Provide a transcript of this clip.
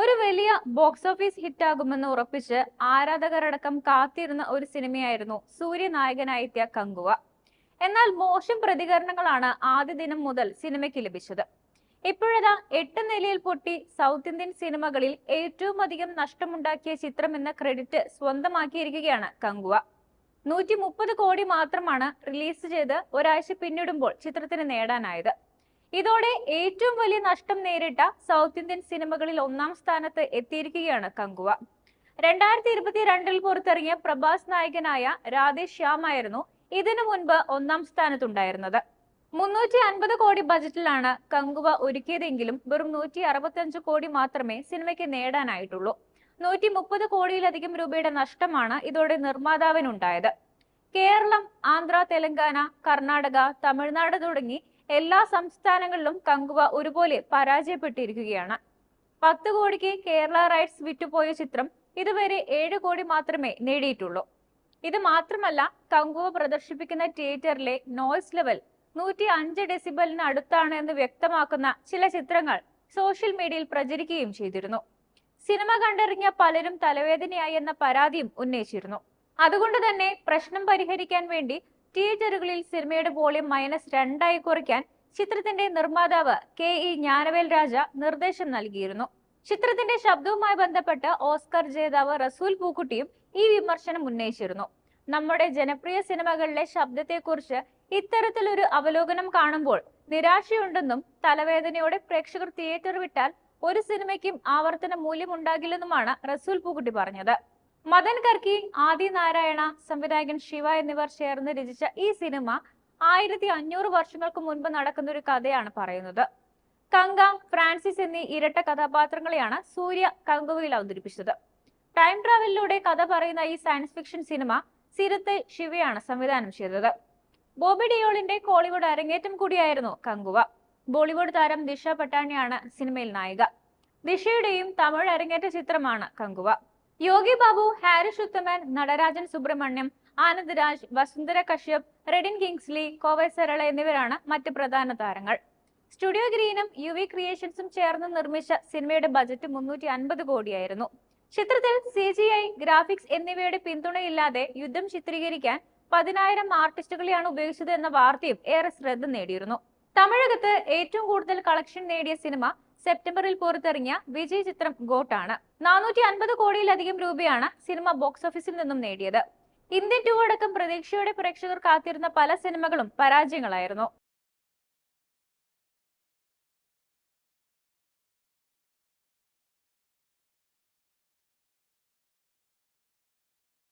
ഒരു വലിയ box office ഹിറ്റാകുമെന്ന് ഉറപ്പിച്ച് ആരാധകരടക്കം കാത്തിരുന്ന ഒരു സിനിമയായിരുന്നു സൂര്യനായകനായെത്തിയ കങ്കുവ. എന്നാൽ മോശം പ്രതികരണങ്ങളാണ് ആദ്യ ദിനം മുതൽ സിനിമയ്ക്ക് ലഭിച്ചത്. ഇപ്പോഴതാ 8 നിലയിൽ പൊട്ടി സൗത്ത് ഇന്ത്യൻ സിനിമകളിൽ ഏറ്റവും അധികം നഷ്ടമുണ്ടാക്കിയ ചിത്രം എന്ന ക്രെഡിറ്റ് സ്വന്തമാക്കിയിരിക്കുകയാണ് കങ്കുവ. 130 കോടി മാത്രമാണ് റിലീസ് ചെയ്ത് ഒരാഴ്ച പിന്നിടുമ്പോൾ ചിത്രത്തിന് നേടാനായത്. ഇതോടെ ഏറ്റവും വലിയ നഷ്ടം നേരിട്ട സൗത്ത് ഇന്ത്യൻ സിനിമകളിൽ ഒന്നാം സ്ഥാനത്ത് എത്തിയിരിക്കുകയാണ് കങ്കുവ. 2022 പുറത്തിറങ്ങിയ പ്രഭാസ് നായകനായ രാധേശ്യാം ആയിരുന്നു ഇതിനു മുൻപ് ഒന്നാം സ്ഥാനത്തുണ്ടായിരുന്നത്. 350 കോടി ബജറ്റിലാണ് കങ്കുവ ഒരുക്കിയതെങ്കിലും വെറും 165 കോടി മാത്രമേ സിനിമയ്ക്ക് നേടാനായിട്ടുള്ളൂ. 130 കോടിയിലധികം രൂപയുടെ നഷ്ടമാണ് ഇതോടെ നിർമ്മാതാവിനുണ്ടായത്. കേരളം, ആന്ധ്ര, തെലങ്കാന, കർണാടക, തമിഴ്നാട് തുടങ്ങി എല്ലാ സംസ്ഥാനങ്ങളിലും കങ്കുവ ഒരുപോലെ പരാജയപ്പെട്ടിരിക്കുകയാണ്. 10 കോടിക്ക് കേരള റൈറ്റ്സ് വിറ്റുപോയ ചിത്രം ഇതുവരെ 7 കോടി മാത്രമേ നേടിയിട്ടുള്ളൂ. ഇത് മാത്രമല്ല, കങ്കുവ പ്രദർശിപ്പിക്കുന്ന തിയേറ്ററിലെ നോയ്സ് ലെവൽ 105 ഡെസിബലിന് അടുത്താണ് എന്ന് വ്യക്തമാക്കുന്ന ചില ചിത്രങ്ങൾ സോഷ്യൽ മീഡിയയിൽ പ്രചരിക്കുകയും ചെയ്തിരുന്നു. സിനിമ കണ്ടിറങ്ങിയ പലരും തലവേദനയായി എന്ന പരാതിയും ഉന്നയിച്ചിരുന്നു. അതുകൊണ്ട് തന്നെ പ്രശ്നം പരിഹരിക്കാൻ വേണ്ടി തിയേറ്ററുകളിൽ സിനിമയുടെ വോളിയം -2 കുറയ്ക്കാൻ ചിത്രത്തിന്റെ നിർമ്മാതാവ് KE ജ്ഞാനവേൽ രാജ നിർദ്ദേശം നൽകിയിരുന്നു. ചിത്രത്തിന്റെ ശബ്ദവുമായി ബന്ധപ്പെട്ട് ഓസ്കർ ജേതാവ് റസൂൽ പൂക്കുട്ടിയും ഈ വിമർശനം ഉന്നയിച്ചിരുന്നു. നമ്മുടെ ജനപ്രിയ സിനിമകളിലെ ശബ്ദത്തെക്കുറിച്ച് ഇത്തരത്തിലൊരു അവലോകനം കാണുമ്പോൾ നിരാശയുണ്ടെന്നും തലവേദനയോടെ പ്രേക്ഷകർ തിയേറ്റർ വിട്ടാൽ ഒരു സിനിമയ്ക്കും ആവർത്തന മൂല്യമുണ്ടാകില്ലെന്നുമാണ് റസൂൽ പൂക്കുട്ടി പറഞ്ഞത്. മദൻ കർക്കി, ആദി നാരായണ, സംവിധായകൻ ശിവ എന്നിവർ ചേർന്ന് രചിച്ച ഈ സിനിമ 1500 വർഷങ്ങൾക്ക് മുൻപ് നടക്കുന്ന ഒരു കഥയാണ് പറയുന്നത്. കങ്ക, ഫ്രാൻസിസ് എന്നീ ഇരട്ട കഥാപാത്രങ്ങളെയാണ് സൂര്യ കങ്കുവയിൽ അവതരിപ്പിച്ചത്. ടൈം ട്രാവലിലൂടെ കഥ പറയുന്ന ഈ സയൻസ് ഫിക്ഷൻ സിനിമ സിരത്തെ ശിവയാണ് സംവിധാനം ചെയ്തത്. ബോബി ഡിയോളിന്റെ കോളിവുഡ് അരങ്ങേറ്റം കൂടിയായിരുന്നു കങ്കുവ. ബോളിവുഡ് താരം ദിശ പട്ടാണിയാണ് സിനിമയിൽ നായിക. ദിശയുടെയും തമിഴ് അരങ്ങേറ്റ ചിത്രമാണ് കങ്കുവ. യോഗി ബാബു, ഹാരിസ് ഉത്തമൻ, നടരാജൻ സുബ്രഹ്മണ്യം, ആനന്ദ് രാജ്, വസുന്ധര കശ്യപ്, റെഡിൻ കിങ്സ്ലി, കോവൈ സരള എന്നിവരാണ് മറ്റ് പ്രധാന താരങ്ങൾ. സ്റ്റുഡിയോ ഗ്രീനും UV ക്രിയേഷൻസും ചേർന്ന് നിർമ്മിച്ച സിനിമയുടെ ബജറ്റ് 350 കോടിയായിരുന്നു. ചിത്രത്തിൽ CGI, ഗ്രാഫിക്സ് എന്നിവയുടെ പിന്തുണയില്ലാതെ യുദ്ധം ചിത്രീകരിക്കാൻ 10,000 ആർട്ടിസ്റ്റുകളെയാണ് ഉപയോഗിച്ചത് എന്ന വാർത്തയും ഏറെ ശ്രദ്ധ നേടിയിരുന്നു. തമിഴകത്ത് ഏറ്റവും കൂടുതൽ കളക്ഷൻ നേടിയ സിനിമ സെപ്റ്റംബറിൽ പുറത്തിറങ്ങിയ വിജയ് ചിത്രം ഗോട്ടാണ്. 450 കോടിയിലധികം രൂപയാണ് സിനിമ ബോക്സ് ഓഫീസിൽ നിന്നും നേടിയത്. ഇന്ത്യൻ 2 അടക്കം പ്രതീക്ഷയോടെ പ്രേക്ഷകർ കാത്തിരുന്ന പല സിനിമകളും പരാജയങ്ങളായിരുന്നു.